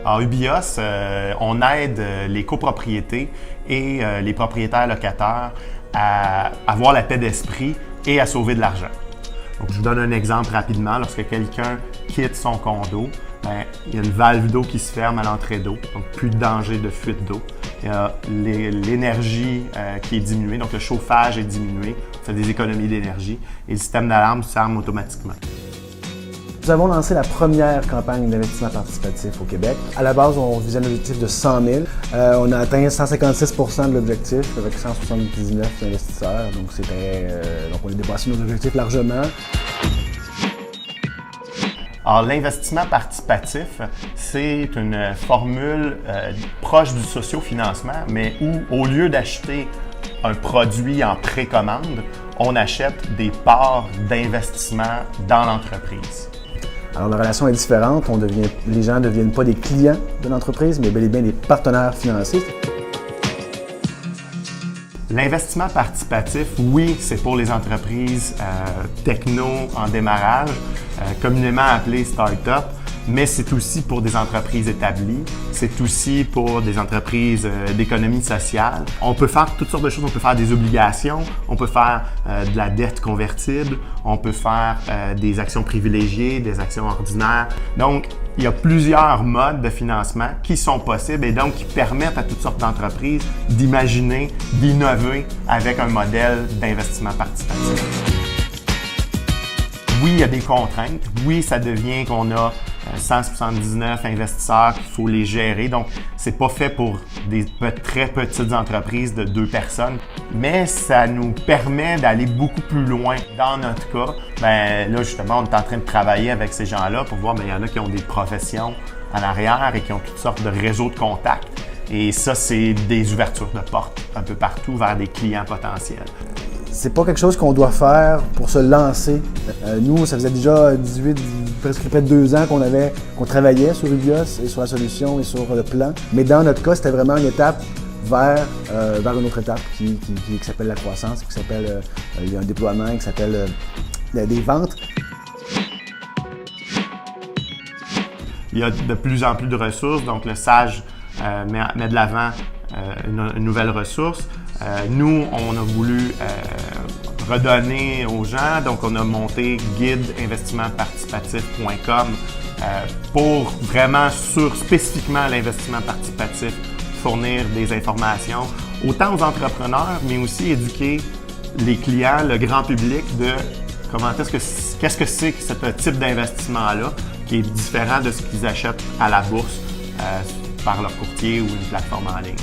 À Ubios, on aide les copropriétés et les propriétaires locataires à avoir la paix d'esprit et à sauver de l'argent. Donc, je vous donne un exemple rapidement. Lorsque quelqu'un quitte son condo, il y a une valve d'eau qui se ferme à l'entrée d'eau, donc plus de danger de fuite d'eau. Il y a l'énergie qui est diminuée, donc le chauffage est diminué, on fait des économies d'énergie et le système d'alarme s'arme automatiquement. Nous avons lancé la première campagne d'investissement participatif au Québec. À la base, on visait un objectif de 100 000. On a atteint 156 % de l'objectif avec 179 investisseurs. Donc, on a dépassé nos objectifs largement. Alors, l'investissement participatif, c'est une formule proche du sociofinancement, mais où, au lieu d'acheter un produit en précommande, on achète des parts d'investissement dans l'entreprise. Alors, la relation est différente. Les gens ne deviennent pas des clients de l'entreprise, mais bel et bien des partenaires financiers. L'investissement participatif, oui, c'est pour les entreprises techno en démarrage, communément appelées start-up, mais c'est aussi pour des entreprises établies, c'est aussi pour des entreprises d'économie sociale. On peut faire toutes sortes de choses, on peut faire des obligations, on peut faire de la dette convertible, on peut faire des actions privilégiées, des actions ordinaires. Donc, il y a plusieurs modes de financement qui sont possibles et donc qui permettent à toutes sortes d'entreprises d'imaginer, d'innover avec un modèle d'investissement participatif. Oui, il y a des contraintes. Oui, ça devient qu'on a 179 investisseurs qu'il faut les gérer. Donc, c'est pas fait pour des très petites entreprises de 2 personnes. Mais ça nous permet d'aller beaucoup plus loin. Dans notre cas, là, justement, on est en train de travailler avec ces gens-là pour voir, il y en a qui ont des professions en arrière et qui ont toutes sortes de réseaux de contacts. Et ça, c'est des ouvertures de portes un peu partout vers des clients potentiels. C'est pas quelque chose qu'on doit faire pour se lancer. Nous, ça faisait déjà presque près de 2 ans qu'on travaillait sur Ubios et sur la solution et sur le plan. Mais dans notre cas, c'était vraiment une étape vers une autre étape qui s'appelle la croissance, qui s'appelle il y a un déploiement, qui s'appelle des ventes. Il y a de plus en plus de ressources, donc le SAGE met de l'avant une nouvelle ressource. Nous, on a voulu redonner aux gens, donc on a monté guideinvestissementparticipatif.com pour vraiment spécifiquement l'investissement participatif, fournir des informations autant aux entrepreneurs, mais aussi éduquer les clients, le grand public de qu'est-ce que c'est que ce type d'investissement-là qui est différent de ce qu'ils achètent à la bourse par leur courtier ou une plateforme en ligne.